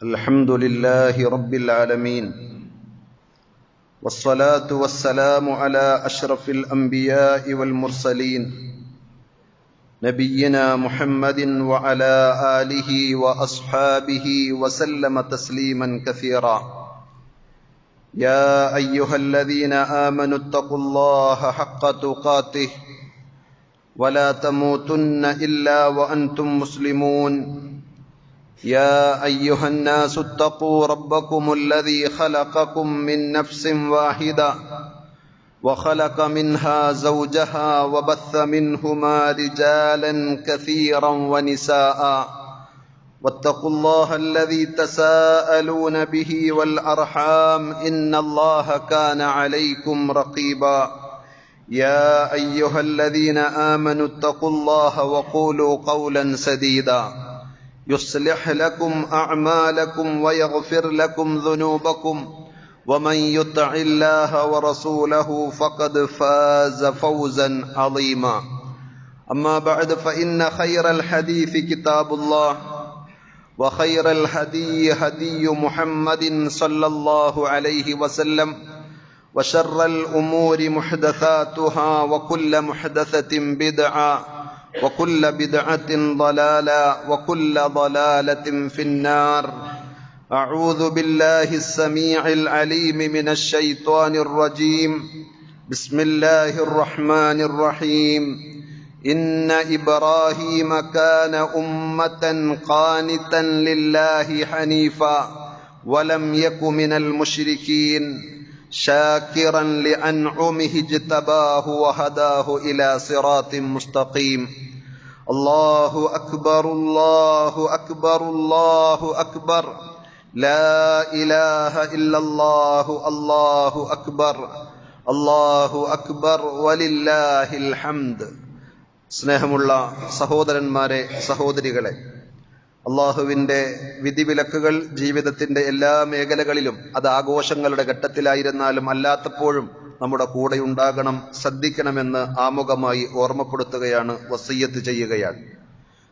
الحمد لله رب العالمين والصلاة والسلام على أشرف الأنبياء والمرسلين نبينا محمد وعلى آله وأصحابه وسلم تسليما كثيرا يا أيها الذين آمنوا اتقوا الله حق تقاته ولا تموتن إلا وأنتم مسلمون يا أيها الناس اتقوا ربكم الذي خلقكم من نفس واحدة وخلق منها زوجها وبث منهما رجالا كثيرا ونساء واتقوا الله الذي تساءلون به والأرحام إن الله كان عليكم رقيبا يا أيها الذين آمنوا اتقوا الله وقولوا قولا سديدا يصلح لكم أعمالكم ويغفر لكم ذنوبكم ومن يطع الله ورسوله فقد فاز فوزا عظيما أما بعد فإن خير الحديث كتاب الله وخير الهدي هدي محمد صلى الله عليه وسلم وشر الأمور محدثاتها وكل محدثة بدعة وكل بدعة ضلالة وكل ضلالة في النار أعوذ بالله السميع العليم من الشيطان الرجيم بسم الله الرحمن الرحيم إن إبراهيم كان أمة قانتا لله حنيفا ولم يك من المشركين شاكرا لأنعمه اجتباه وهداه إلى صراط مستقيم الله أكبر الله أكبر الله أكبر لا إله إلا الله الله أكبر الله أكبر ولله الحمد സ്നേഹമുള്ള സഹോദരന്മാരെ സഹോദരികളെ, അള്ളാഹുവിൻ്റെ വിധിവിലക്കുകൾ ജീവിതത്തിൻ്റെ എല്ലാ മേഖലകളിലും, അത് ആഘോഷങ്ങളുടെ ഘട്ടത്തിലായിരുന്നാലും അല്ലാത്തപ്പോഴും നമ്മുടെ കൂടെ ഉണ്ടാകണം, ശ്രദ്ധിക്കണമെന്ന് ആമുഖമായി ഓർമ്മപ്പെടുത്തുകയാണ്, വസിയ്യത്ത് ചെയ്യുകയാണ്.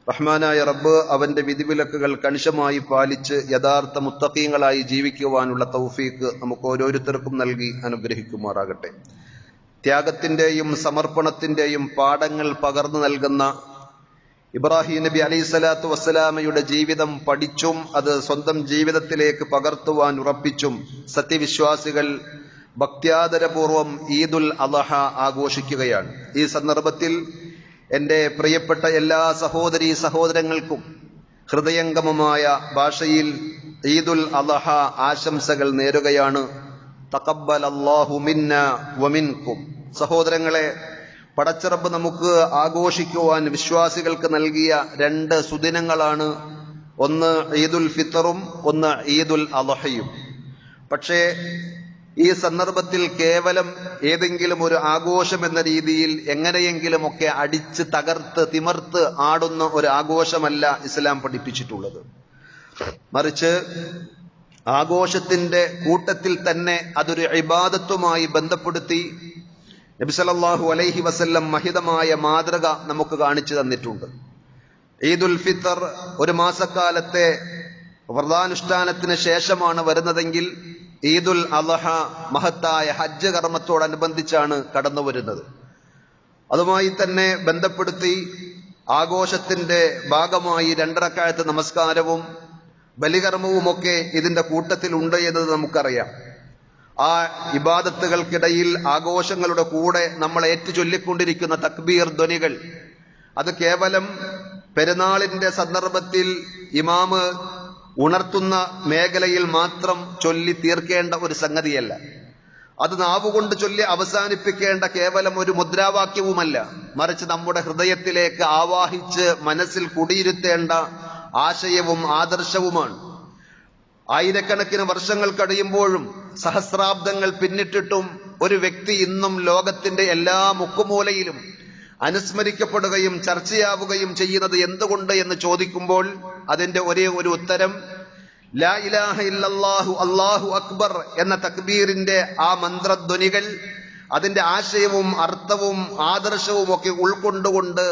റഹ്മാനായ റബ്ബ് അവന്റെ വിധിവിലക്കുകൾ കണിശമായി പാലിച്ച് യഥാർത്ഥ മുത്തഖീങ്ങളായി ജീവിക്കുവാനുള്ള തൗഫീക്ക് നമുക്ക് ഓരോരുത്തർക്കും നൽകി അനുഗ്രഹിക്കുമാറാകട്ടെ. ത്യാഗത്തിന്റെയും സമർപ്പണത്തിന്റെയും പാഠങ്ങൾ പകർന്നു നൽകുന്ന ഇബ്രാഹിം നബി അലൈഹിസ്സലാത്തു വസ്സലാമയുടെ ജീവിതം പഠിച്ചും അത് സ്വന്തം ജീവിതത്തിലേക്ക് പകർത്തുവാൻ ഉറപ്പിച്ചും സത്യവിശ്വാസികൾ ഭക്ത്യാദരപൂർവം ഈദുൽ അദ്ഹ ആഘോഷിക്കുകയാണ്. ഈ സന്ദർഭത്തിൽ എൻ്റെ പ്രിയപ്പെട്ട എല്ലാ സഹോദരീ സഹോദരങ്ങൾക്കും ഹൃദയംഗമമായ ഭാഷയിൽ ഈദുൽ അദ്ഹ ആശംസകൾ നേരുകയാണ്. തഖബ്ബലല്ലാഹു മിന്നാ വമിൻകും. സഹോദരങ്ങളെ, പടച്ചറബ് നമുക്ക് ആഘോഷിക്കുവാൻ വിശ്വാസികൾക്ക് നൽകിയ രണ്ട് സുദിനങ്ങളാണ്. ഒന്ന് ഈദുൽ ഫിത്തറും ഒന്ന് ഈദുൽ അദ്ഹയും. പക്ഷേ ഈ സന്ദർഭത്തിൽ കേവലം ഏതെങ്കിലും ഒരു ആഘോഷം എന്ന രീതിയിൽ എങ്ങനെയെങ്കിലുമൊക്കെ അടിച്ച് തകർത്ത് തിമർത്ത് ആടുന്ന ഒരു ആഘോഷമല്ല ഇസ്ലാം പഠിപ്പിച്ചിട്ടുള്ളത്. മറിച്ച് ആഘോഷത്തിന്റെ കൂട്ടത്തിൽ തന്നെ അതൊരു ഇബാദത്തുമായി ബന്ധപ്പെടുത്തി നബി സല്ലല്ലാഹു അലൈഹി വസല്ലം മഹിതമായ മാതൃക നമുക്ക് കാണിച്ചു തന്നിട്ടുണ്ട്. ഈദുൽ ഫിത്തർ ഒരു മാസക്കാലത്തെ വ്രതാനുഷ്ഠാനത്തിന് ശേഷമാണ് വരുന്നതെങ്കിൽ ഈദുൽ അദ്ഹ മഹത്തായ ഹജ്ജ് കർമ്മത്തോടനുബന്ധിച്ചാണ് കടന്നു വരുന്നത്. അതുമായി തന്നെ ബന്ധപ്പെടുത്തി ആഘോഷത്തിന്റെ ഭാഗമായി 2 റക്അത്ത് നമസ്കാരവും ബലികർമ്മവുമൊക്കെ ഇതിന്റെ കൂട്ടത്തിലുണ്ട് എന്നത് നമുക്കറിയാം. ആ ഇബാദത്തുകൾക്കിടയിൽ ആഘോഷങ്ങളുടെ കൂടെ നമ്മൾ ഏറ്റുചൊല്ലിക്കൊണ്ടിരിക്കുന്ന തക്ബീർ ധ്വനികൾ, അത് കേവലം പെരുന്നാളിന്റെ സന്ദർഭത്തിൽ ഇമാമ് ഉണർത്തുന്ന മേഖലയിൽ മാത്രം ചൊല്ലി തീർക്കേണ്ട ഒരു സംഗതിയല്ല. അത് നാവുകൊണ്ട് ചൊല്ലി അവസാനിപ്പിക്കേണ്ട കേവലം ഒരു മുദ്രാവാക്യവുമല്ല. മറിച്ച് നമ്മുടെ ഹൃദയത്തിലേക്ക് ആവാഹിച്ച് മനസ്സിൽ കുടിയിരുത്തേണ്ട ആശയവും ആദർശവുമാണ്. ആയിരക്കണക്കിന് വർഷങ്ങൾ കഴിയുമ്പോഴും സഹസ്രാബ്ദങ്ങൾ പിന്നിട്ടിട്ടും ഒരു വ്യക്തി ഇന്നും ലോകത്തിന്റെ എല്ലാ മുക്കുമൂലയിലും അനുസ്മരിക്കപ്പെടുകയും ചർച്ചയാവുകയും ചെയ്യുന്നത് എന്തുകൊണ്ട് എന്ന് ചോദിക്കുമ്പോൾ അതിന്റെ ഒരേ ഒരു ഉത്തരം, ലാ ഇലാഹ ഇല്ലല്ലാഹു അല്ലാഹു അക്ബർ എന്ന തക്ബീറിന്റെ ആ മന്ത്രധ്വനികൾ, അതിന്റെ ആശയവും അർത്ഥവും ആദർശവും ഒക്കെ ഉൾക്കൊണ്ടുകൊണ്ട്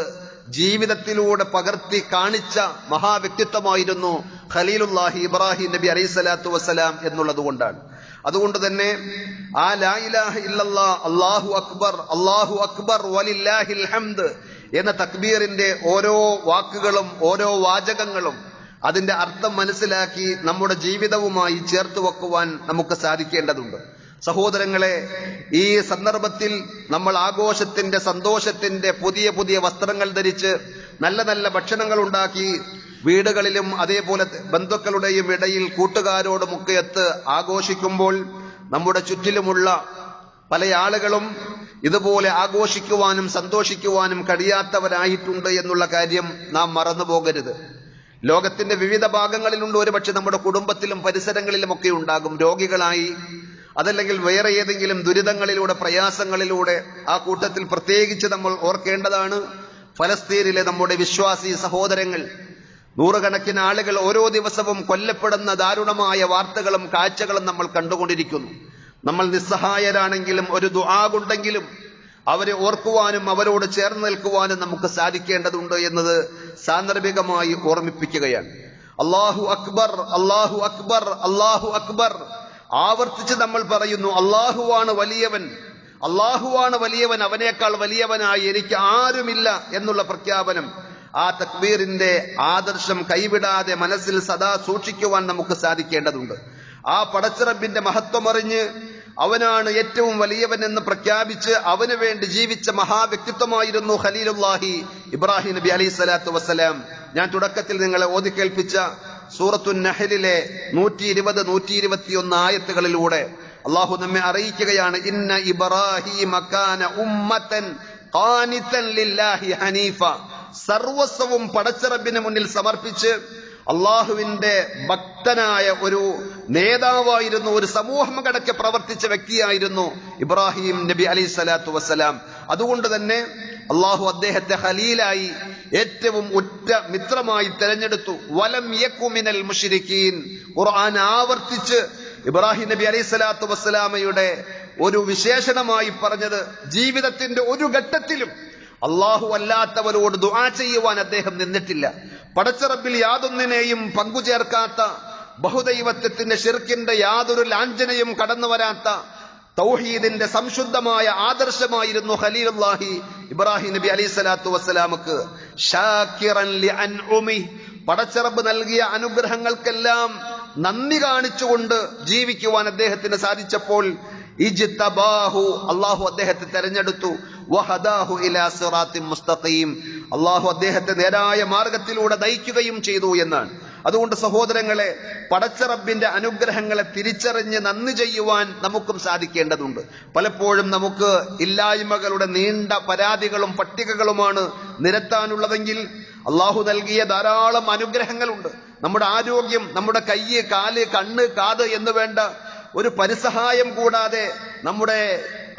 ജീവിതത്തിലൂടെ പകർത്തി കാണിച്ച മഹാവ്യക്തിത്വമായിരുന്നു ഖലീലുല്ലാഹി ഇബ്രാഹിം നബി അലൈഹിസ്സലാത്തു വസ്സലാം എന്നുള്ളത് കൊണ്ടാണ്. അതുകൊണ്ട് തന്നെ ആ ലാ ഇലാഹ ഇല്ലല്ലാഹ് അല്ലാഹു അക്ബർ വലില്ലാഹിൽ ഹംദ് എന്ന തക്ബീറിന്റെ ഓരോ വാക്കുകളും ഓരോ വാചകങ്ങളും അതിന്റെ അർത്ഥം മനസ്സിലാക്കി നമ്മുടെ ജീവിതവുമായി ചേർത്ത് വെക്കുവാൻ നമുക്ക് സാധിക്കേണ്ടതുണ്ട്. സഹോദരങ്ങളെ, ഈ സന്ദർഭത്തിൽ നമ്മൾ ആഘോഷത്തിന്റെ സന്തോഷത്തിന്റെ പുതിയ പുതിയ വസ്ത്രങ്ങൾ ധരിച്ച് നല്ല നല്ല ഭക്ഷണങ്ങൾ ഉണ്ടാക്കി വീടുകളിലും അതേപോലെ ബന്ധുക്കളുടെയും ഇടയിൽ കൂട്ടുകാരോടുമൊക്കെയത്ത് ആഘോഷിക്കുമ്പോൾ നമ്മുടെ ചുറ്റിലുമുള്ള പല ആളുകളും ഇതുപോലെ ആഘോഷിക്കുവാനും സന്തോഷിക്കുവാനും കഴിയാത്തവരായിട്ടുണ്ട് എന്നുള്ള കാര്യം നാം മറന്നു പോകരുത്. ലോകത്തിന്റെ വിവിധ ഭാഗങ്ങളിലുണ്ട്. ഒരുപക്ഷെ നമ്മുടെ കുടുംബത്തിലും പരിസരങ്ങളിലുമൊക്കെ ഉണ്ടാകും രോഗികളായി, അതല്ലെങ്കിൽ വേറെ ഏതെങ്കിലും ദുരിതങ്ങളിലൂടെ പ്രയാസങ്ങളിലൂടെ. ആ കൂട്ടത്തിൽ പ്രത്യേകിച്ച് നമ്മൾ ഓർക്കേണ്ടതാണ് ഫലസ്തീനിലെ നമ്മുടെ വിശ്വാസി സഹോദരങ്ങൾ. നൂറുകണക്കിന് ആളുകൾ ഓരോ ദിവസവും കൊല്ലപ്പെടുന്ന ദാരുണമായ വാർത്തകളും കാഴ്ചകളും നമ്മൾ കണ്ടുകൊണ്ടിരിക്കുന്നു. നമ്മൾ നിസ്സഹായരാണെങ്കിലും ഒരു ദുആ കൊണ്ടെങ്കിലും അവരെ ഓർക്കുവാനും അവരോട് ചേർന്ന് നിൽക്കുവാനും നമുക്ക് സാധിക്കേണ്ടതുണ്ട് എന്നത് സാന്ദർഭികമായി ഓർമ്മിപ്പിക്കുകയാണ്. അല്ലാഹു അക്ബർ, അല്ലാഹു അക്ബർ, അല്ലാഹു അക്ബർ ആവർത്തിച്ച് നമ്മൾ പറയുന്നു. അല്ലാഹുവാണ് വലിയവൻ, അല്ലാഹുവാണ് വലിയവൻ, അവനേക്കാൾ വലിയവനായി എനിക്ക് ആരുമില്ല എന്നുള്ള പ്രഖ്യാപനം. ആ തക്ബീറിന്റെ ആദർശം കൈവിടാതെ മനസ്സിൽ സദാ സൂക്ഷിക്കുവാൻ നമുക്ക് സാധിക്കേണ്ടതുണ്ട്. ആ പടച്ചിറപ്പിന്റെ മഹത്വമറിഞ്ഞ് അവനാണ് ഏറ്റവും വലിയവൻ എന്ന് പ്രഖ്യാപിച്ച് അവന് വേണ്ടി ജീവിച്ച മഹാവ്യക്തിത്വമായിരുന്നു ഖലീലുല്ലാഹി ഇബ്രാഹിം നബി അലൈഹിസ്സലാത്തു വസ്സലാം. ഞാൻ തുടക്കത്തിൽ നിങ്ങളെ ഓതിക്കേൽപ്പിച്ച സൂറത്തുൻ നഹ്ലിലെ 120, 121 ആയത്തുകളിലൂടെ അള്ളാഹു നമ്മെ അറിയിക്കുകയാണ്. ഇന്ന ഇബ്രാഹീമ കാന ഉമ്മതൻ ഖാനിതൻ ലില്ലാഹി ഹനീഫ. സർവസ്വവും പടച്ചിറപ്പിന് മുന്നിൽ സമർപ്പിച്ച് അള്ളാഹുവിന്റെ ഭക്തനായ ഒരു നേതാവായിരുന്നു, ഒരു സമൂഹം കടക്കെ പ്രവർത്തിച്ച വ്യക്തിയായിരുന്നു ഇബ്രാഹിം നബി അലൈഹിസ്സലാത്തു വസ്സലാം. അതുകൊണ്ട് തന്നെ അള്ളാഹു അദ്ദേഹത്തെ ഖലീലായി ഏറ്റവും ഉറ്റ മിത്രമായി തെരഞ്ഞെടുത്തു. വലം യകു മിനൽ മുശ്രിക്കീൻ. ഖുർആൻ ആവർത്തിച്ച് ഇബ്രാഹിം നബി അലൈഹിസ്സലാത്തു വസ്സലാമയുടെ ഒരു വിശേഷണമായി പറഞ്ഞത് ജീവിതത്തിന്റെ ഒരു ഘട്ടത്തിലും അള്ളാഹു അല്ലാത്തവരോട് ദുആ ചെയ്യുവാൻ അദ്ദേഹം നിന്നിട്ടില്ല. പടച്ചിറപ്പിൽ യാതൊന്നിനെയും പങ്കുചേർക്കാത്ത, ബഹുദൈവത്വത്തിന്റെ ശിർക്കിന്റെ യാതൊരു ലാഞ്ചനയും കടന്നു വരാത്ത തൗഹീദിന്റെ സംശുദ്ധമായ ആദർശമായിരുന്നു ഖലീലുല്ലാഹി ഇബ്രാഹിം നബി അലൈഹിസ്സലാത്തു വസ്സലാമക്ക്. ഷാക്കിറൻ ലിഅൻഉമി. പടച്ചിറപ്പ് നൽകിയ അനുഗ്രഹങ്ങൾക്കെല്ലാം നന്ദി കാണിച്ചുകൊണ്ട് ജീവിക്കുവാൻ അദ്ദേഹത്തിന് സാധിച്ചപ്പോൾ ഇജ്തബാഹു, അള്ളാഹു അദ്ദേഹത്തെ തെരഞ്ഞെടുത്തു. വഹദാഹു ഇലാ സിറാത്തിൻ മുസ്തഖീം. അള്ളാഹു അദ്ദേഹത്തെ നേരായ മാർഗത്തിലൂടെ നയിക്കുകയും ചെയ്തു എന്നാണ്. അതുകൊണ്ട് സഹോദരങ്ങളെ, പടച്ചിറപ്പിന്റെ അനുഗ്രഹങ്ങളെ തിരിച്ചറിഞ്ഞ് നന്ദി ചെയ്യുവാൻ നമുക്കും സാധിക്കേണ്ടതുണ്ട്. പലപ്പോഴും നമുക്ക് ഇല്ലായ്മകളുടെ നീണ്ട പരാതികളും പട്ടികകളുമാണ് നിരത്താനുള്ളതെങ്കിൽ അള്ളാഹു നൽകിയ ധാരാളം അനുഗ്രഹങ്ങളുണ്ട്. നമ്മുടെ ആരോഗ്യം, നമ്മുടെ കയ്യ്, കാല്, കണ്ണ്, കാത് എന്ന് വേണ്ട ഒരു പരിസഹായം കൂടാതെ നമ്മുടെ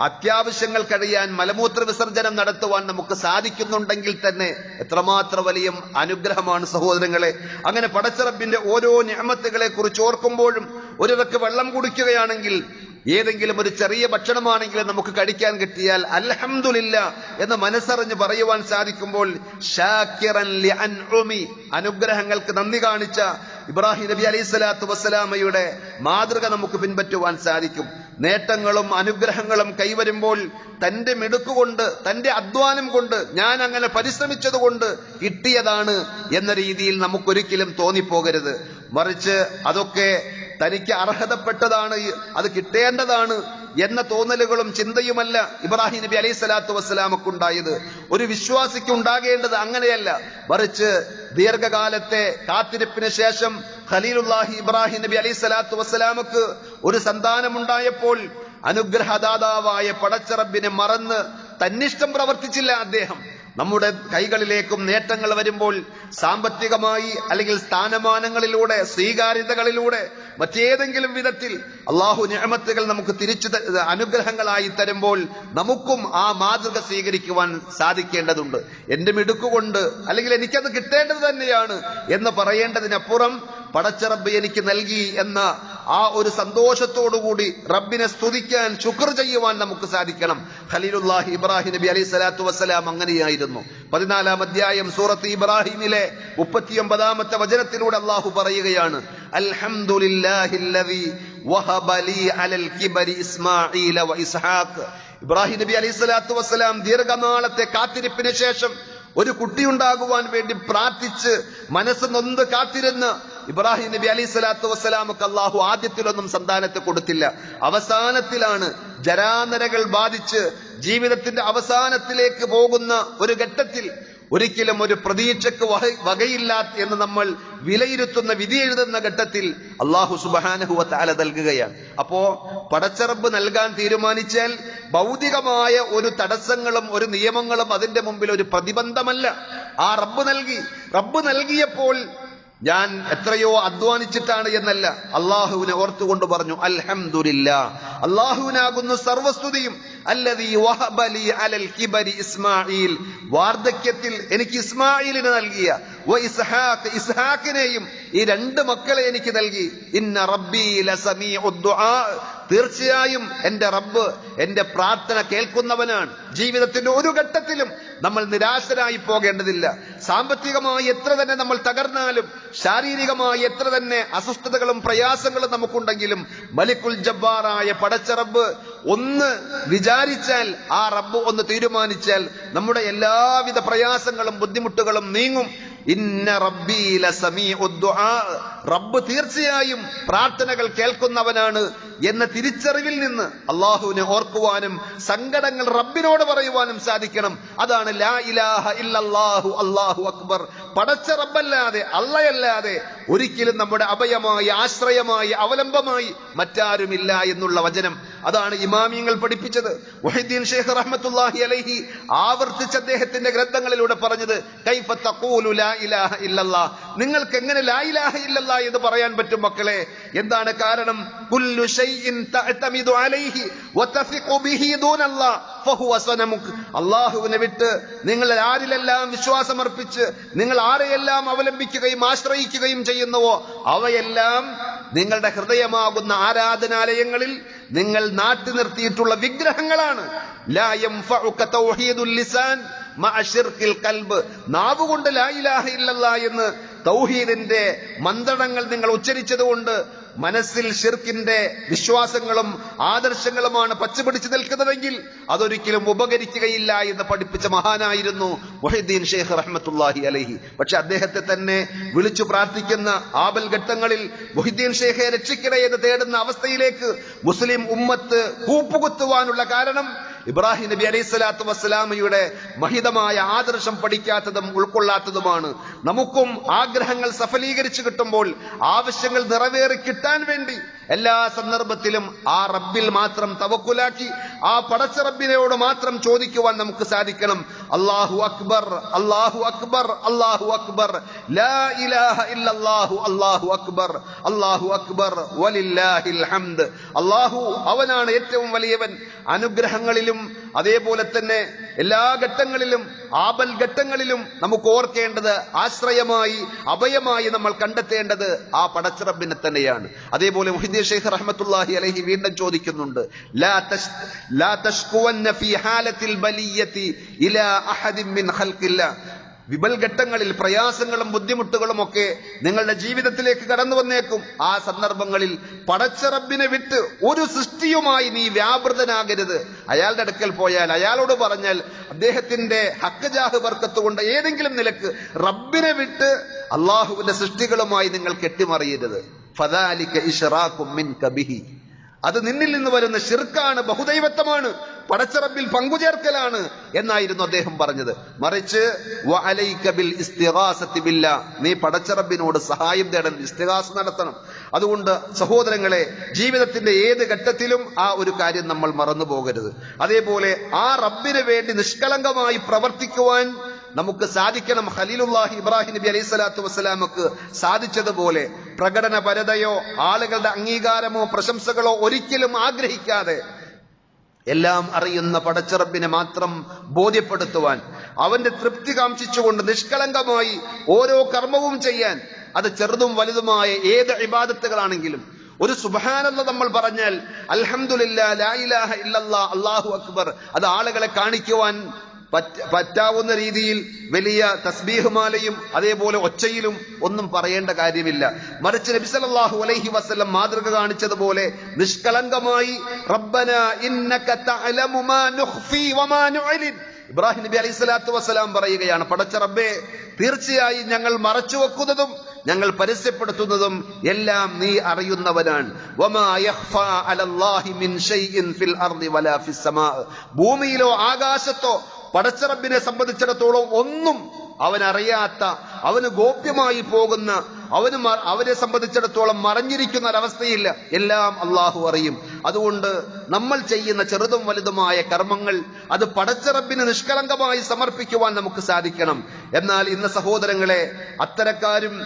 അത്യാവശ്യങ്ങൾ കഴിയാൻ, മലമൂത്ര വിസർജനം നടത്തുവാൻ നമുക്ക് സാധിക്കുന്നുണ്ടെങ്കിൽ തന്നെ എത്രമാത്രം വലിയ അനുഗ്രഹമാണ് സഹോദരങ്ങളെ. അങ്ങനെ പടച്ചിറപ്പിന്റെ ഓരോ നിഅമത്തുകളെ കുറിച്ച് ഓർക്കുമ്പോഴും ഒരിറക്ക് വെള്ളം കുടിക്കുകയാണെങ്കിൽ, ഏതെങ്കിലും ഒരു ചെറിയ ഭക്ഷണമാണെങ്കിലും നമുക്ക് കഴിക്കാൻ കിട്ടിയാൽ അൽഹംദുലില്ലാ എന്ന് മനസ്സറിഞ്ഞ് പറയുവാൻ സാധിക്കുമ്പോൾ ഷാക്കിറൻ ലിഅൻഉമി, അനുഗ്രഹങ്ങൾക്ക് നന്ദി കാണിച്ച ഇബ്രാഹിം നബി അലൈഹിസ്സലാത്തു വസ്സലാമയുടെ മാതൃക നമുക്ക് പിൻപറ്റുവാൻ സാധിക്കും. നേട്ടങ്ങളും അനുഗ്രഹങ്ങളും കൈവരുമ്പോൾ തന്റെ മിടുക്കുകൊണ്ട്, തന്റെ അധ്വാനം കൊണ്ട്, ഞാൻ അങ്ങനെ പരിശ്രമിച്ചത് കൊണ്ട് കിട്ടിയതാണ് എന്ന രീതിയിൽ നമുക്കൊരിക്കലും തോന്നിപ്പോകരുത്. മറിച്ച് അതൊക്കെ തനിക്ക് അർഹതപ്പെട്ടതാണ്, അത് കിട്ടേണ്ടതാണ് എന്ന തോന്നലുകളും ചിന്തയുമല്ല ഇബ്രാഹിം നബി അലൈഹിസ്സലാത്തു വസ്സലാമക്കുണ്ടായത്. ഒരു വിശ്വാസിക്ക് ഉണ്ടാകേണ്ടത് അങ്ങനെയല്ല. മറിച്ച് ദീർഘകാലത്തെ കാത്തിരിപ്പിന് ശേഷം ഖലീലുല്ലാഹി ഇബ്രാഹിം നബി അലൈഹിസ്സലാത്തു വസ്സലാമക്ക് ഒരു സന്താനമുണ്ടായപ്പോൾ അനുഗ്രഹദാതാവായ പടച്ചിറപ്പിനെ മറന്ന് തന്നിഷ്ടം പ്രവർത്തിച്ചില്ല അദ്ദേഹം. നമ്മുടെ കൈകളിലേക്കും നേട്ടങ്ങൾ വരുമ്പോൾ സാമ്പത്തികമായി അല്ലെങ്കിൽ സ്ഥാനമാനങ്ങളിലൂടെ, സ്വീകാര്യതകളിലൂടെ, മറ്റേതെങ്കിലും വിധത്തിൽ അള്ളാഹു നിഅമത്തുകൾ നമുക്ക് തിരിച്ചു അനുഗ്രഹങ്ങളായി തരുമ്പോൾ നമുക്കും ആ മാതൃക സ്വീകരിക്കുവാൻ സാധിക്കേണ്ടതുണ്ട്. എന്റെ മിടുക്കുകൊണ്ട് അല്ലെങ്കിൽ എനിക്കത് കിട്ടേണ്ടത് തന്നെയാണ് എന്ന് പറയേണ്ടതിനപ്പുറം പടച്ചിറപ്പ് എനിക്ക് നൽകി എന്ന ആ ഒരു സന്തോഷത്തോടുകൂടി റബ്ബിനെ സ്തുതിക്കാൻ, ശുക്ർ ചെയ്യുവാൻ നമുക്ക് സാധിക്കണം. ഖലീലുല്ലാഹി ഇബ്രാഹിം നബി അലൈഹി സ്വലാത്തു വസ്സലാം അങ്ങനെയായിരുന്നു. 14-ാം അധ്യായം സൂറത്ത് ഇബ്രാഹിമിലെ 39-ാമത്തെ വചനത്തിലൂടെ അല്ലാഹു പറയുകയാണ്, അൽഹംദുലില്ലാഹില്ലദീ വഹബ ലീ അലൽ കിബരി ഇസ്മാഈല വ ഇസ്ഹാഖ്. ഇബ്രാഹിം നബി അലൈഹി സ്വലാത്തു വസ്സലാം ദീർഘനാളത്തെ കാത്തിരിപ്പിന് ശേഷം ഒരു കുട്ടിയുണ്ടാകുവാൻ വേണ്ടി പ്രാർത്ഥിച്ച് മനസ്സ് നൊന്ത് കാത്തിരുന്ന് ഇബ്രാഹിം നബി അലൈഹി സ്വലാത്തു വസ്സലാമക്ക് അള്ളാഹു ആദ്യത്തിലൊന്നും സന്താനത്തെ കൊടുത്തില്ല. അവസാനത്തിലാണ് ജരാനരകൾ ബാധിച്ച് ജീവിതത്തിന്റെ അവസാനത്തിലേക്ക് പോകുന്ന ഒരു ഘട്ടത്തിൽ ഒരിക്കലും ഒരു പ്രതീക്ഷക്ക് വകയില്ല എന്ന് നമ്മൾ വിലയിരുത്തുന്ന, വിധി എഴുതുന്ന ഘട്ടത്തിൽ അല്ലാഹു സുബ്ഹാനഹു വ തആല നൽകുകയാണ്. അപ്പോ പടച്ചറബ് നൽകാൻ തീരുമാനിച്ചാൽ ഭൗതികമായ ഒരു തടസ്സങ്ങളും ഒരു നിയമങ്ങളും അതിന്റെ മുമ്പിൽ ഒരു പ്രതിബന്ധമല്ല. ആ റബ്ബ് നൽകിയപ്പോൾ ഞാൻ എത്രയോ അധ്വാനിച്ചിട്ടാണ് എന്നല്ല, അള്ളാഹുവിനെ ഓർത്തുകൊണ്ട് പറഞ്ഞു അൽഹംദുലില്ലാ, അള്ളാഹുവിനാകുന്നു സർവസ്തുതിയും. അല്ലദീ വഹബ ലീ അലൽ കിബരി ഇസ്മാഈൽ, വാർദ്ധക്യത്തിൽ എനിക്ക് ഇസ്മാഈലിനെ നൽകിയ, വ ഇസ്ഹാഖ്, ഇസ്ഹാഖിനെയും, ഈ രണ്ട് മക്കളെ എനിക്ക് നൽകി. ഇന്ന റബ്ബീ ലസമീഉദ് ദുആ, തീർച്ചയായും എന്റെ റബ്ബ് എന്റെ പ്രാർത്ഥന കേൾക്കുന്നവനാണ്. ജീവിതത്തിന്റെ ഒരു ഘട്ടത്തിലും നമ്മൾ നിരാശരായി പോകേണ്ടതില്ല. സാമ്പത്തികമായി എത്ര തന്നെ നമ്മൾ തകർന്നാലും, ശാരീരികമായി എത്ര തന്നെ അസ്വസ്ഥതകളും പ്രയാസങ്ങളും നമുക്കുണ്ടെങ്കിലും, മലിക്കുൽ ജബ്ബാറായ പടച്ച റബ്ബ് ഒന്ന് വിചാരിച്ചാൽ, ആ റബ്ബ് ഒന്ന് തീരുമാനിച്ചാൽ നമ്മുടെ എല്ലാവിധ പ്രയാസങ്ങളും ബുദ്ധിമുട്ടുകളും നീങ്ങും. ഇന്ന റബ്ബീ ലസമീഉദ് ദുആ, റബ്ബ് തീർച്ചയായും പ്രാർത്ഥനകൾ കേൾക്കുന്നവനാണ് എന്ന തിരിച്ചറിവിൽ നിന്ന് അള്ളാഹുവിനെ ഓർക്കുവാനും സങ്കടങ്ങൾ റബ്ബിനോട് പറയുവാനും സാധിക്കണം. അതാണ് ലാ ഇലാഹ ഇല്ലല്ലാഹു അല്ലാഹു അക്ബർ. പടച്ച റബ്ബല്ലാതെ, അള്ളയല്ലാതെ ഒരിക്കലും നമ്മുടെ അഭയമായി, ആശ്രയമായി, അവലംബമായി മറ്റാരുമില്ല എന്നുള്ള വചനം. അതാണ് ഇമാമിയങ്ങൾ പഠിപ്പിച്ചത്. മുഹ്യിദ്ദീൻ ശൈഖ് റഹ്മത്തുള്ളാഹി അലൈഹി ആവർത്തിച്ച് അദ്ദേഹത്തിന്റെ ഗ്രന്ഥങ്ങളിലൂടെ പറഞ്ഞത്, കൈഫ തഖൂലു ലാ ഇലാഹ ഇല്ലല്ലാഹ്, നിങ്ങൾക്ക് എങ്ങനെ ലാ ഇലാഹ ഇല്ലല്ലാഹ് എന്ന് പറയാൻ പറ്റും മക്കളെ? എന്താണ് കാരണം? കുല്ലു ഷൈഇൻ തഅതമിദു അലൈഹി വതഫിഖു ബിഹി ദൂനല്ലാഹ് ഫഹുവ സനമുക്. അല്ലാഹുവിനെ വിട്ട് നിങ്ങൾ ആരിലെല്ലാം വിശ്വാസമർപ്പിച്ച് നിങ്ങൾ ആരെയെല്ലാം അവലംബിക്കുകയും ആശ്രയിക്കുകയും ചെയ്യുന്നുവോ അവയെല്ലാം നിങ്ങളുടെ ഹൃദയമാകുന്ന ആരാധനാലയങ്ങളിൽ നിങ്ങൾ നാട്ടി നിർത്തിയിട്ടുള്ള വിഗ്രഹങ്ങളാണ്. ലാ യൻഫഉക തൗഹീദുൽ ലിസാൻ മഅ ശിർക്കിൽ ഖൽബ്, നാവുകൊണ്ട് ലാ ഇലാഹ ഇല്ലല്ലാഹ് എന്ന് തൗഹീദിന്റെ മന്ത്രങ്ങൾ നിങ്ങൾ ഉച്ചരിച്ചതുകൊണ്ട് മനസ്സിൽ ശിർക്കിന്റെ വിശ്വാസങ്ങളും ആദർശങ്ങളുമാണ് പച്ചപിടിച്ചു നിൽക്കുന്നതെങ്കിൽ അതൊരിക്കലും ഉപകരിക്കുകയില്ല എന്ന് പഠിപ്പിച്ച മഹാനായിരുന്നു മുഹ്യിദ്ദീൻ ശൈഖ് റഹ്മത്തുള്ളാഹി അലൈഹി. പക്ഷെ അദ്ദേഹത്തെ തന്നെ വിളിച്ചു പ്രാർത്ഥിക്കുന്ന ആപൽ ഘട്ടങ്ങളിൽ മുഹ്യിദ്ദീൻ ശൈഖെ രക്ഷിക്കണേ എന്ന് തേടുന്ന അവസ്ഥയിലേക്ക് മുസ്ലിം ഉമ്മത്ത് കൂപ്പുകുത്തുവാനുള്ള കാരണം ഇബ്രാഹിം നബി അലൈഹി സ്വലാത്തു വസ്സലാമയുടെ മഹിതമായ ആദർശം പഠിക്കാത്തതും ഉൾക്കൊള്ളാത്തതുമാണ്. നമുക്കും ആഗ്രഹങ്ങൾ സഫലീകരിച്ചു കിട്ടുമ്പോൾ, ആവശ്യങ്ങൾ നിറവേറി കിട്ടാൻ വേണ്ടി എല്ലാ സന്ദർഭത്തിലും ആ റബ്ബിൽ മാത്രം തവക്കുലാക്കി ആ പടച്ച റബ്ബിനോട് മാത്രം ചോദിക്കുവാൻ നമുക്ക് സാധിക്കണം. അല്ലാഹു അക്ബർ, അല്ലാഹു അക്ബർ, അല്ലാഹു അക്ബർ, ലാ ഇലാഹ ഇല്ലല്ലാഹു അല്ലാഹു അക്ബർ, അല്ലാഹു അക്ബർ വലില്ലാഹിൽ ഹംദ്. അല്ലാഹു അവനാണ് ഏറ്റവും വലിയവൻ. അനുഗ്രഹങ്ങളിലും അതേപോലെ തന്നെ എല്ലാ ഘട്ടങ്ങളിലും, ആപൽ ഘട്ടങ്ങളിലും നമുക്ക് ഓർക്കേണ്ടത്, ആശ്രയമായി അഭയമായി നമ്മൾ കണ്ടെത്തേണ്ടത് ആ പടച്ച റബ്ബിനെ തന്നെയാണ്. അതേപോലെ മുഹ്യിദ്ദീൻ ശൈഖ് റഹ്മത്തുള്ളാഹി അലൈഹി വീണ്ടും ചോദിക്കുന്നുണ്ട്, ലാ തശ്കുവന്ന ഫീ ഹാലത്തിൽ ബലിയത്തി ഇലാ അഹദിൻ മിൻ ഖൽഖില്ലാ. വിപൽഘട്ടങ്ങളിൽ പ്രയാസങ്ങളും ബുദ്ധിമുട്ടുകളും ഒക്കെ നിങ്ങളുടെ ജീവിതത്തിലേക്ക് കടന്നു വന്നേക്കും. ആ സന്ദർഭങ്ങളിൽ പടച്ച റബ്ബിനെ വിട്ട് ഒരു സൃഷ്ടിയുമായി നീ വ്യാപൃതനാകരുത്. അയാളുടെ അടുക്കൽ പോയാൽ, അയാളോട് പറഞ്ഞാൽ, അദ്ദേഹത്തിന്റെ ഹക്ക് ജാഹ് ബർക്കത്ത് കൊണ്ട് ഏതെങ്കിലും നിലക്ക് റബ്ബിനെ വിട്ട് അള്ളാഹുവിന്റെ സൃഷ്ടികളുമായി നിങ്ങൾ കെട്ടിമറിയരുത്. ഫദാലിക ഇശ്റാഖും മിൻക ബിഹി, അത് നിന്നിൽ നിന്ന് വരുന്ന ശിർക്കാണ്, ബഹുദൈവത്വമാണ്, പടച്ചറബിൽ പങ്കുചേർക്കലാണ് എന്നായിരുന്നു അദ്ദേഹം പറഞ്ഞത്. മറിച്ച് വഅലൈക ബിൽ ഇസ്തിഗാസത്തി ബില്ലാഹ്, നീ പടച്ചറബിനോട് സഹായം തേടണം, ഇസ്തിഗാസ നടത്തണം. അതുകൊണ്ട് സഹോദരങ്ങളെ, ജീവിതത്തിന്റെ ഏത് ഘട്ടത്തിലും ആ ഒരു കാര്യം നമ്മൾ മറന്നു പോകരുത്. അതേപോലെ ആ റബ്ബിന് വേണ്ടി നിഷ്കളങ്കമായി പ്രവർത്തിക്കുവാൻ നമുക്ക് സാധിക്കണം. ഖലീലുല്ലാഹി ഇബ്രാഹിം നബി അലൈഹി സ്വലാത്തു വസ്സലാമക്ക് സാധിച്ചതുപോലെ പ്രകടനപരതയോ ആളുകളുടെ അംഗീകാരമോ പ്രശംസകളോ ഒരിക്കലും ആഗ്രഹിക്കാതെ എല്ലാം അറിയുന്ന പടച്ചറബിനെ മാത്രം ബോധ്യപ്പെടുത്തുവാൻ, അവന്റെ തൃപ്തി കാംക്ഷിച്ചുകൊണ്ട് നിഷ്കളങ്കമായി ഓരോ കർമ്മവും ചെയ്യാൻ, അത് ചെറുതും വലുതുമായ ഏത് ഇബാദത്തുകളാണെങ്കിലും ഒരു സുബ്ഹാനല്ലാഹ് നമ്മൾ പറഞ്ഞാൽ, അൽഹംദുലില്ലാ, ലാ ഇലാഹ ഇല്ലല്ലാഹ്, അല്ലാഹു അക്ബർ, അത് ആളുകളെ കാണിക്കുവാൻ പറ്റാവുന്ന രീതിയിൽ വലിയ തസ്ബീഹ് മാലയും അതേപോലെ ഒച്ചയിലും ഒന്നും പറയേണ്ട കാര്യമില്ല. മറിച്ച് നബി സല്ലല്ലാഹു അലൈഹി വസല്ലം മാതൃക കാണിച്ചതുപോലെ നിഷ്കളങ്കമായി റബ്ബനാ ഇന്നക തഅലമു മാ നുഖ്ഫി വമാ നുഅലിൻ, ഇബ്രാഹിം നബി അലൈഹി സ്വലാത്തു വസ്സലാം പറയുകയാണ്, പടച്ച റബ്ബേ, തീർച്ചയായും ഞങ്ങൾ മറച്ചു വെക്കുന്നതും ഞങ്ങൾ പരസ്യപ്പെടുത്തുന്നതും എല്ലാം നീ അറിയുന്നവനാണ്. വമാ യഖ്ഫാ അലല്ലാഹി മിൻ ഷൈഇൻ ഫിൽ അർദി വലാ ഫിസ് സമാ, ഭൂമിയിലോ ആകാശത്തോ പടച്ച റബ്ബിനെ സംബന്ധിച്ചിടത്തോളം ഒന്നും അവനറിയാത്ത, അവന് ഗോപ്യമായി പോകുന്ന, അവനെ സംബന്ധിച്ചിടത്തോളം മറഞ്ഞിരിക്കുന്ന ഒരവസ്ഥയില്ല. എല്ലാം അള്ളാഹു അറിയും. അതുകൊണ്ട് നമ്മൾ ചെയ്യുന്ന ചെറുതും വലുതുമായ കർമ്മങ്ങൾ അത് പടച്ച റബ്ബിന് നിഷ്കളങ്കമായി സമർപ്പിക്കുവാൻ നമുക്ക് സാധിക്കണം. എന്നാൽ ഇന്ന് സഹോദരങ്ങളെ, അത്തരക്കാരും